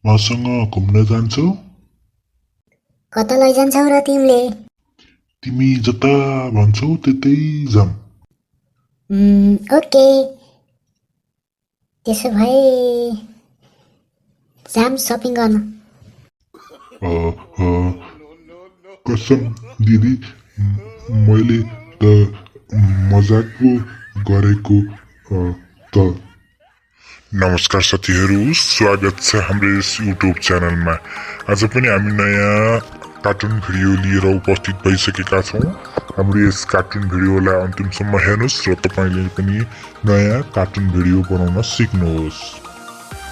मसँग घुम्न जान्छौ? कता लैजान्छौ र तिमीले? तिमी जता भन्छौ त्यतै जाम। ओके, त्यसो भए जाम सपिङ गर्न। कसम दिदी, मैले त मजाक पो गरेको त। नमस्कार साथीहरू, स्वागत छ हाम्रो यस युट्युब च्यानलमा। आज पनि हामी नयाँ कार्टुन भिडियो लिएर उपस्थित भइसकेका छौँ। हाम्रो यस कार्टुन भिडियोलाई अन्तिमसम्म हेर्नुहोस् र तपाईँले पनि नयाँ कार्टुन भिडियो बनाउन सिक्नुहोस्।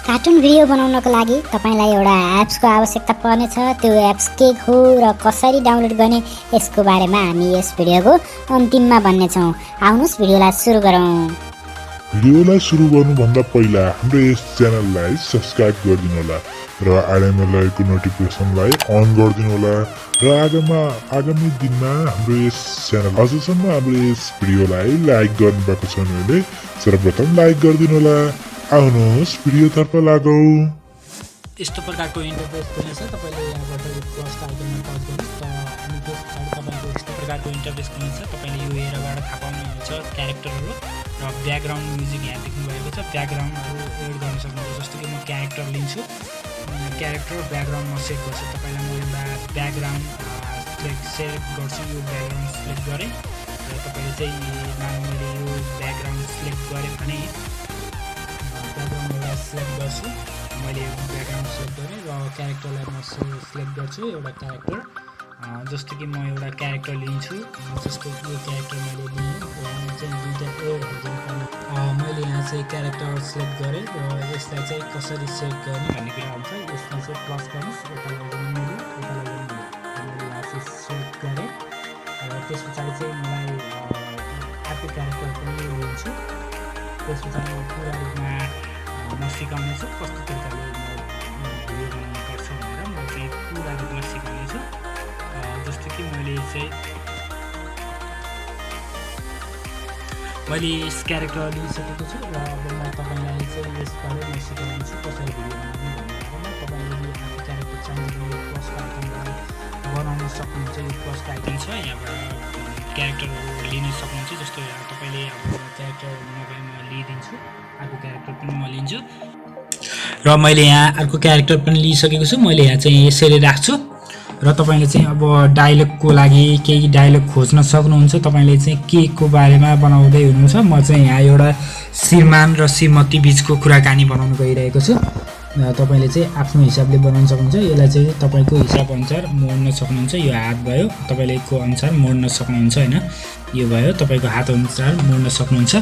कार्टुन भिडियो बनाउनको लागि तपाईलाई एउटा एप्सको आवश्यकता पर्नेछ। त्यो एप्स के हो र कसरी डाउनलोड गर्ने यसको बारेमा हामी यस भिडियोको अन्तिममा भन्नेछौँ। आउनुहोस् भिडियोलाई सुरु गरौँ। भिडियोलाई सुरु गर्नुभन्दा पहिला हाम्रो यस च्यानललाई सब्स्क्राइब गरिदिनु होला र आइडीमा लगेको नोटिफिकेसनलाई अन गरिदिनु होला र आगामी दिनमा हाम्रो यस च्यानल अझसम्म हाम्रो यस भिडियोलाई लाइक गर्नुभएको छैन भने सर्वप्रथम लाइक गरिदिनु होला। आउनुहोस् भिडियोतर्फ लागौँ। यस्तो प्रकारको इन्टरफेस हुनेछ। तपाईँले यहाँबाट प्लसको आइकनमा टच गर्नुहोस् र अनि त्यस पछाडि तपाईँको यस्तो प्रकारको इन्टरफेस हुनेछ। तपाईँले यो हेरेरबाट थाहा पाउनुहुन्छ क्यारेक्टरहरू र ब्याकग्राउन्ड म्युजिक यहाँ देख्नुभएको छ। ब्याकग्राउन्डहरू एड गर्न सक्नुहुन्छ। जस्तो कि म क्यारेक्टर लिन्छु, क्यारेक्टर ब्याकग्राउन्ड म सेट गर्छु। तपाईँलाई म एउटा ब्याकग्राउन्ड सेलेक्ट गर्छु। यो ब्याकग्राउन्ड सेलेक्ट गरेँ र तपाईँले चाहिँ मैले यो ब्याकग्राउन्ड सेलेक्ट गरेँ भने ब्याकग्राउन्ड एउटा सेलेक्ट गर्छु। मैले ब्याकग्राउन्ड सेलेक्ट गरेँ र क्यारेक्टरलाई म सेलेक्ट गर्छु एउटा क्यारेक्टर। जस्तो कि म एउटा क्यारेक्टर लिन्छु। जस्तो यो क्यारेक्टर मैले लिएँ यहाँ चाहिँ दुईवटा एडहरू दिनुपर्ने। मैले यहाँ चाहिँ क्यारेक्टर सेलेक्ट गरेँ र यसलाई चाहिँ कसरी सेट गर्ने भन्ने कुरा हुन्छ। यसलाई चाहिँ प्लस गर्नुहोस्, यता लगाउनु मैले यहाँ चाहिँ सेलेक्ट गरेँ र त्यस पछाडि चाहिँ मलाई अर्को क्यारेक्टर पनि लिन्छु। त्यस पछाडि पुरा रूपमा म सिकाउनेछु कस्तो तरिकाले भिडियो बनाउनु पर्छ भनेर म चाहिँ पुरा रूपमा सिकाउनेछु। जस्तो कि मैले यस क्यारेक्टर लिइसकेको छु र अब म तपाईँलाई चाहिँ यसबारे म सिकाउनेछु कसरी भिडियो बनाउनु भनेर। तपाईँले यो आफ्नो क्यारेक्टर चाहिने यो प्लसको आइकनबाट बनाउन सक्नुहुन्छ। यो प्लसको आइकन छ, यहाँबाट क्यारेक्टरहरू लिन सक्नुहुन्छ। जस्तो तपाईँले अब क्यारेक्टर नभए म लिइदिन्छु, अर्को क्यारेक्टर पनि म लिन्छु र मैले यहाँ अर्को क्यारेक्टर पनि लिइसकेको छु। मैले यहाँ चाहिँ यसरी राख्छु र तपाईँले चाहिँ अब डायलगको लागि केही डायलग खोज्न सक्नुहुन्छ। तपाईँले चाहिँ के को बारेमा बनाउँदै हुनुहुन्छ। म चाहिँ यहाँ एउटा श्रीमान र श्रीमती बिचको कुराकानी बनाउन गइरहेको छु। तपाईँले चाहिँ आफ्नो हिसाबले बनाउन सक्नुहुन्छ। यसलाई चाहिँ तपाईँको हिसाब अनुसार मोड्न सक्नुहुन्छ। यो हात भयो, तपाईँलेको अनुसार मोड्न सक्नुहुन्छ होइन। यो भयो तपाईँको हात अनुसार मोड्न सक्नुहुन्छ।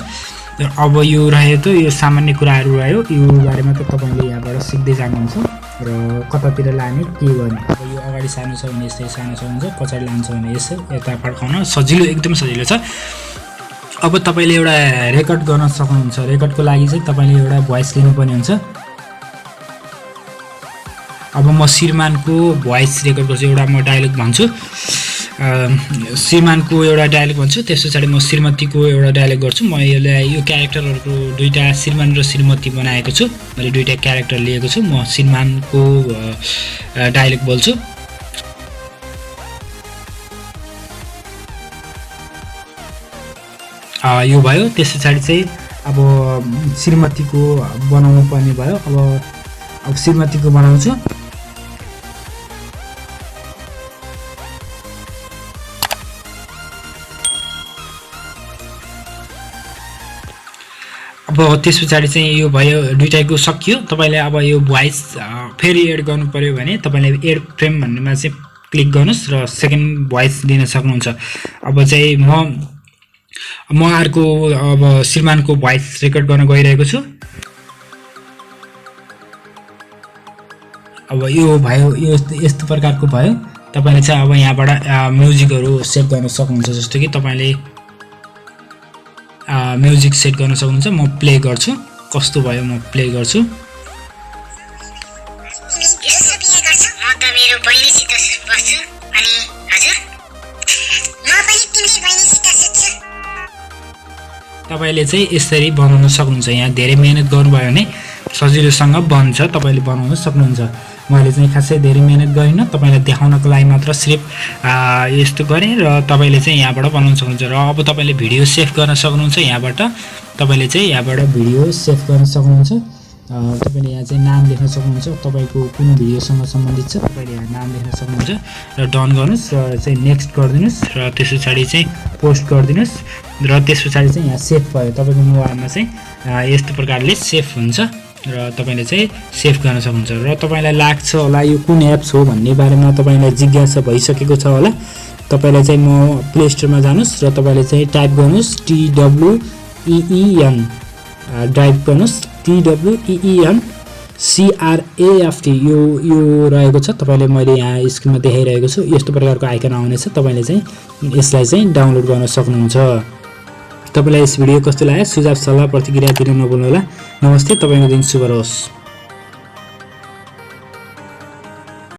र अब यो रह्यो त यो सामान्य कुराहरू रह्यो। यो बारेमा त तपाईँले यहाँबाट सिक्दै जानुहुन्छ र कतातिर लाने के गर्ने। अब यो अगाडि सानो छ भने यस्तै सानो सक्नुहुन्छ, पछाडि लान्छ भने यसो यता फर्काउन सजिलो, एकदम सजिलो छ। अब तपाईँले एउटा रेकर्ड गर्न सक्नुहुन्छ। रेकर्डको लागि चाहिँ तपाईँले एउटा भोइस लिनुपर्ने हुन्छ। अब म श्रीमानको भोइस रेकर्ड गर्छु। एउटा म डायलग भन्छु, श्रीमानको एउटा डायलग भन्छु। त्यस पछाडि म श्रीमतीको एउटा डायलग गर्छु। म यसलाई यो क्यारेक्टरहरूको दुईवटा श्रीमान र श्रीमती बनाएको छु। मैले दुईवटा क्यारेक्टर लिएको छु। म श्रीमानको डायलग बोल्छु। यो भयो। त्यस पछाडि चाहिँ अब श्रीमतीको बनाउनु पर्ने भयो। अब श्रीमतीको बनाउँछु। अब त्यस पछाडि चाहिँ यो भयो, दुईटाको सकियो। तपाईँले अब यो भोइस फेरि एड गर्नु पऱ्यो भने तपाईँले एड फ्रेम भन्नेमा चाहिँ क्लिक गर्नुहोस् र सेकेन्ड भोइस लिन सक्नुहुन्छ। अब चाहिँ म अर्को अब श्रीमानको भोइस रेकर्ड गर्न गइरहेको छु। अब यो भयो, यो यस्तो प्रकारको भयो। तपाईँले चाहिँ अब यहाँबाट म्युजिकहरू सेट गर्न सक्नुहुन्छ। जस्तो कि तपाईँले म्युजिक सेट गर्न सक्नुहुन्छ। म प्ले गर्छु, कस्तो भयो म प्ले गर्छु। तपाईँले चाहिँ यसरी बनाउन सक्नुहुन्छ। यहाँ धेरै मेहनत गर्नुभयो भने सजिलोसँग बन्छ, तपाईँले बनाउन सक्नुहुन्छ। मैले चाहिँ खासै धेरै मेहनत गरिनँ, तपाईँलाई देखाउनको लागि मात्र सिर्फ यस्तो गरेँ र तपाईँले चाहिँ यहाँबाट बनाउन सक्नुहुन्छ। र अब तपाईँले भिडियो सेभ गर्न सक्नुहुन्छ। यहाँबाट तपाईँले चाहिँ यहाँबाट भिडियो सेभ गर्न सक्नुहुन्छ। तपाईँले यहाँ चाहिँ नाम लेख्न सक्नुहुन्छ, तपाईँको कुन भिडियोसँग सम्बन्धित छ तपाईँले यहाँ नाम लेख्न सक्नुहुन्छ र डन गर्नुहोस् र चाहिँ नेक्स्ट गरिदिनुहोस् र त्यस पछाडि चाहिँ पोस्ट गरिदिनुहोस् र त्यस पछाडि चाहिँ यहाँ सेभ भयो। तपाईँको मोबाइलमा चाहिँ यस्तो प्रकारले सेभ हुन्छ र तपाईँले चाहिँ सेभ गर्न सक्नुहुन्छ। र तपाईँलाई लाग्छ होला यो कुन एप्स हो भन्ने बारेमा तपाईँलाई जिज्ञासा भइसकेको छ होला। तपाईँलाई चाहिँ म प्ले स्टोरमा जानुहोस् र तपाईँले चाहिँ टाइप गर्नुहोस् TWEEN ड्राइभ गर्नुहोस् TWEEN यो रहेको छ। तपाईँले मैले यहाँ स्क्रिनमा देखाइरहेको छु, यस्तो प्रकारको आइकन आउनेछ। तपाईँले चाहिँ यसलाई चाहिँ डाउनलोड गर्न सक्नुहुन्छ। तपाईँलाई यस भिडियो कस्तो लाग्यो सुझाव सल्लाह प्रतिक्रिया दिन नभुल्नुहोला। नमस्ते, तपाईँको दिन शुभ रहोस्।